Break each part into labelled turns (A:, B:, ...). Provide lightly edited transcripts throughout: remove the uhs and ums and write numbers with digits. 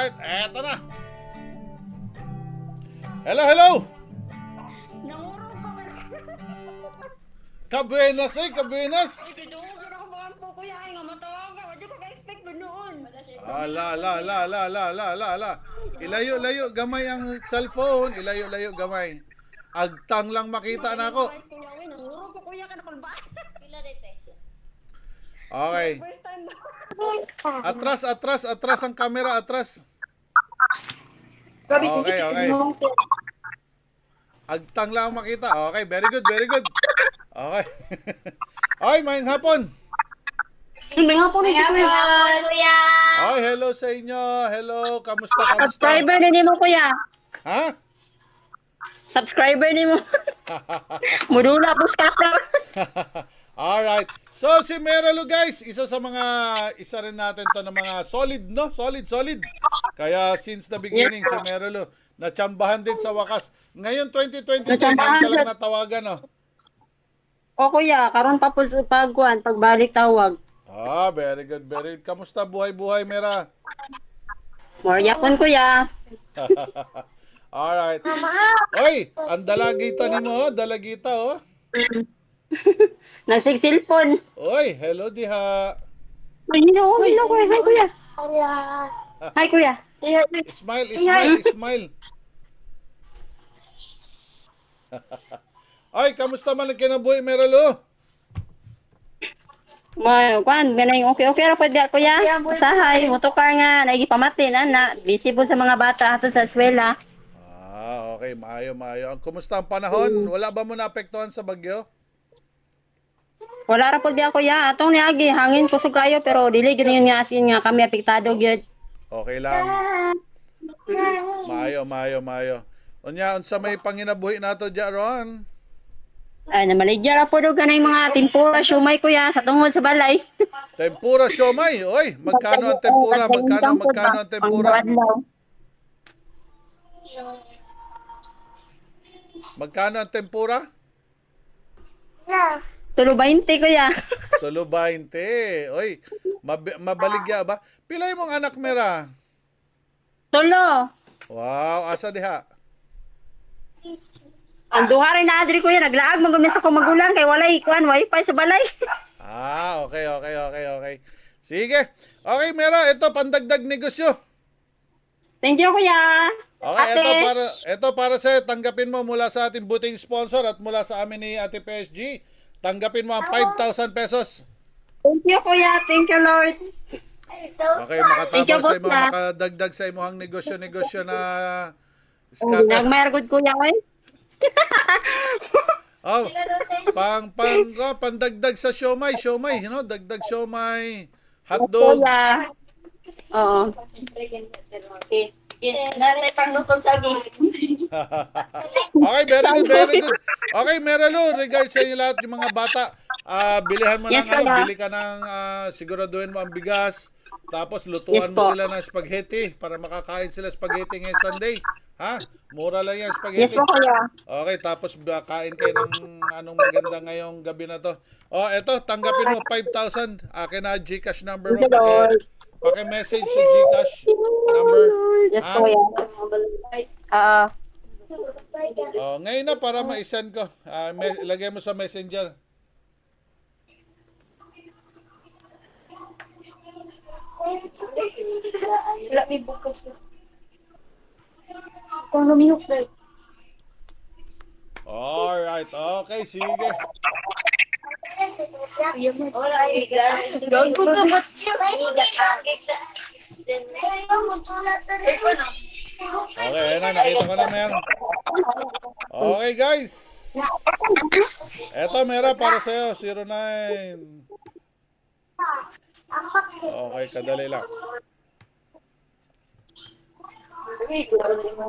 A: Alright, eto na. Hello, hello.
B: Nangurog ka ba?
A: Kabuenas, kabuenas.
B: Ipidungo ka na kumahan po kuya. Ay nga matawag ka. Wadi ko ka-expect ba noon?
A: Ala. Ilayo, gamay ang cellphone. Ilayo, gamay. Agtang lang makita na ako.
B: Nangurog ko kuya ka na kulba.
C: Pila dito.
A: Okay.
B: First time ba?
A: Atras ang camera, atras. Okay. Agtang lang makita. Okay, very good. Okay. Okay, mayang hapon.
B: May nga po ni si kuya.
C: Kuya.
A: Ay, hello sa inyo. Hello, kamusta?
B: Subscriber ni mo kuya.
A: Ha?
B: Subscriber ni mo. Mudula po scatter.
A: Alright. So, si Meralo guys, isa rin natin to ng mga solid, no? Solid. Kaya, since the beginning, si Meralo, natsambahan din sa wakas. Ngayon, 2023, ngayon ka lang natawagan, no?
B: O kuya, karon pa po sa pagbalik tawag.
A: Very good. Kamusta buhay, Mera?
B: Moryapon kuya.
A: Alright. Oy, ang dalagita ni mo, dalagita, oh.
B: Nagsigsilpon.
A: Oy, hello diha.
B: Hello kuya. Hi kuya. Hi kuya.
A: Smile. Ay, kamusta man ang kinabuhi, Meralo?
B: Ganay okay ra pud kuya. Usahay, motokar nga nagipamatin ana. Busy po sa mga bata ato sa eskwela.
A: Okay, maayo. Ang kumusta ang panahon? Wala ba mo naapektuhan sa bagyo?
B: Wala ra pud kuya. Atong niagi hangin kusog kayo pero dili gyud yun nga asin nga kami apektado gyud.
A: Okay lang. Maayo. Unya, unsa may panginabuhi nato diya ron?
B: Ay namaligya ra pud og kanay mga tempura siomay kuya sa tungod sa balay.
A: Tempura siomay. Oy, magkano ang tempura? Magkano ang tempura? Magkano ang tempura?
B: Tulo 20 kuya.
A: Tulo 20. Oy, mabaligya ba? Pilay mong anak, Mera?
B: Tulo.
A: Wow, asa diha?
B: Ang duha rin na adri kuya naglaag magud sa kong magulang kay walay wifi sa balay.
A: Okay. Sige. Okay, Mera, ito pandagdag negosyo.
B: Thank you kuya.
A: Okay,
B: Ate.
A: ito para sa tanggapin mo mula sa ating buting sponsor at mula sa amin ni Ate PSG. Tanggapin mo ang 5,000 pesos.
B: Thank you kuya. Thank you Lord.
A: Okay, makatapos sa imo,
B: boss,
A: makadagdag sa imong negosyo na scatter.
B: Nagmayar gud kuya oy.
A: Oh, pandagdag sa siomay, no? Dagdag siomay, hotdog.
B: Kuya. Oo. Nanay panglutog sa gis.
A: Okay, very good. Okay, Meralo, regards sa inyo lahat yung mga bata. Bilihan mo
B: Yes,
A: ng
B: kuya.
A: bili ka ng siguraduhin mo ang bigas. Tapos lutuan
B: Yes,
A: mo
B: po.
A: sila ng spaghetti para makakain sila spaghetti ngayong Sunday. Ha? Mura lang yan spaghetti.
B: Yes po kuya.
A: Okay, tapos kain kayo ng anong maganda ngayong gabi na to. Oh, eto, tanggapin mo 5,000. Akin na GCash number mo.
B: Thank you, Lord.
A: Paki-message sa GCash number.
B: Yes
A: Ha?
B: kuya.
A: Oh, ngayon na para ma-send ko. Lagay mo sa Messenger.
C: Wala may bukas na. Kung lumihok na.
A: Alright, okay, sige.
C: Gawin ko ka ba't yun?
A: Okay, ayan na, nakita ko na meron. Okay, guys. Eto, Mera, para sa'yo, 09. Okay, kadali lang.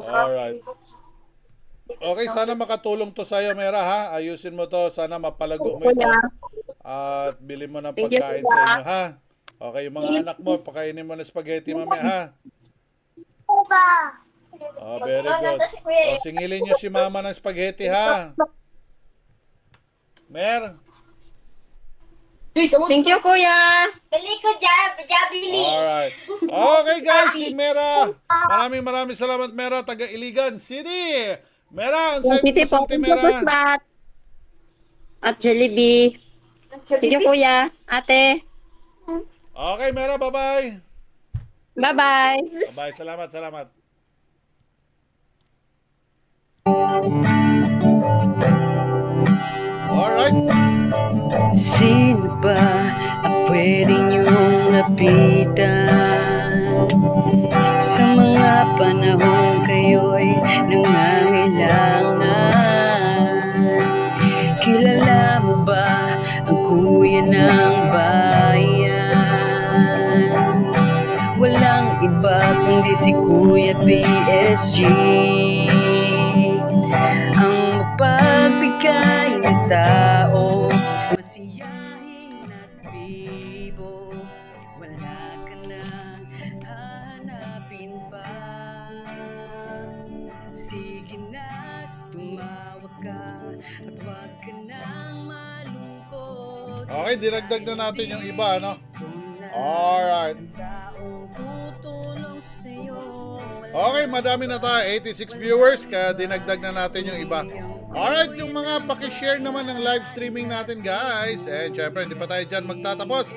A: Alright. Okay, sana makatulong to sa'yo, Mera, ha? Ayusin mo to, sana mapalago mo ito. At bili mo ng
B: Thank you,
A: pagkain sa inyo, ha? Okay, yung mga anak mo, pakainin mo ng spaghetti mamaya, ha? Oh, very good. Oh, singilin nyo si mama ng spaghetti, ha? Mer?
B: Thank you, kuya.
C: Bili ko jabili.
A: Alright. Okay guys, si Mera. Maraming salamat Mera, taga Iligan City. Mera, ang sa'yo
B: Titi po,
A: masulti
B: thank you,
A: Mera.
B: Pusbat. At Jollibee. Thank you, kuya. Ate.
A: Okay Mera, bye-bye.
B: Bye-bye.
A: Bye-bye, salamat. Alright.
D: Sino ba ang pwede niyong lapitan sa mga panahong kayo'y nangangailangan? Kilala mo ba ang kuya ng bayan? Walang iba kundi si Kuya PSG, ang mapagbigay ng tao, masiyahin at bibo. Wala ka nang hahanapin pa. Sige na, tumawag ka at huwag ka nang malungkot.
A: Okay, dinagdag na natin yung iba, no? Alright. Okay, madami na tayo. 86 viewers, kaya dinagdag na natin yung iba. Alright, yung mga pakishare naman ng live streaming natin, guys. And syempre, hindi pa tayo dyan magtatapos.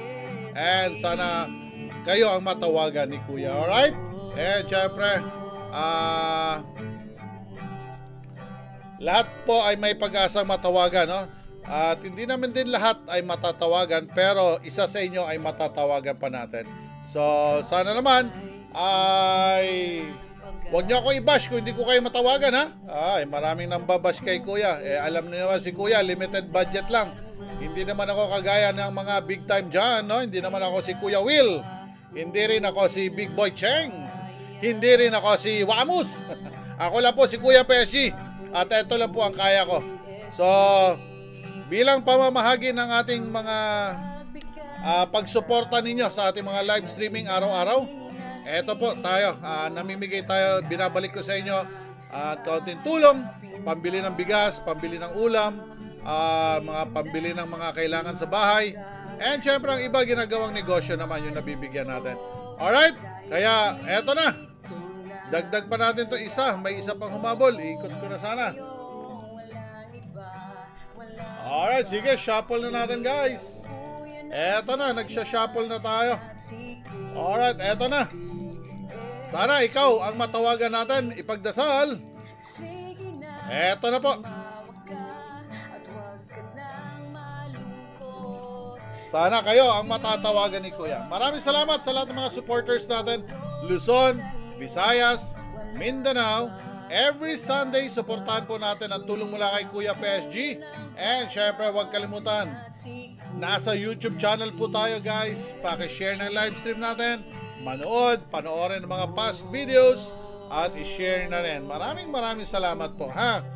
A: And sana kayo ang matawagan ni Kuya. Alright? And syempre, lahat po ay may pag-asang matawagan, no? At hindi naman din lahat ay matatawagan, pero isa sa inyo ay matatawagan pa natin. So, sana naman ay huwag niyo ako i-bash kung hindi ko kayo matawagan, ha? Ay, maraming nang babash kay Kuya. Alam niyo naman si Kuya, limited budget lang. Hindi naman ako kagaya ng mga big time dyan, no? Hindi naman ako si Kuya Will. Hindi rin ako si Big Boy Cheng. Hindi rin ako si Wamus. Ako lang po si Kuya PSG. At ito lang po ang kaya ko. So, bilang pamamahagi ng ating mga pagsuporta ninyo sa ating mga live streaming araw-araw, eto po tayo, namimigay tayo, binabalik ko sa inyo at kaunting tulong, pambili ng bigas, pambili ng ulam, mga pambili ng mga kailangan sa bahay, and syempre ang iba ginagawang negosyo naman yung nabibigyan natin. Alright, kaya eto na, dagdag pa natin to isa, may isa pang humabol, ikot ko na sana. Alright, sige, shuffle na natin guys. Eto na, nagsha-shuffle na tayo. Alright, eto na. Sana ikaw ang matawagan natin, ipagdasal. Eto na po. Sana kayo ang matatawagan ni Kuya. Maraming salamat sa lahat ng mga supporters natin. Luzon, Visayas, Mindanao. Every Sunday, supportahan po natin ang tulong mula kay Kuya PSG. And syempre, huwag kalimutan, nasa YouTube channel po tayo guys. Pakishare ng live stream natin. Panoorin ng mga past videos at i-share na rin. Maraming salamat po, ha.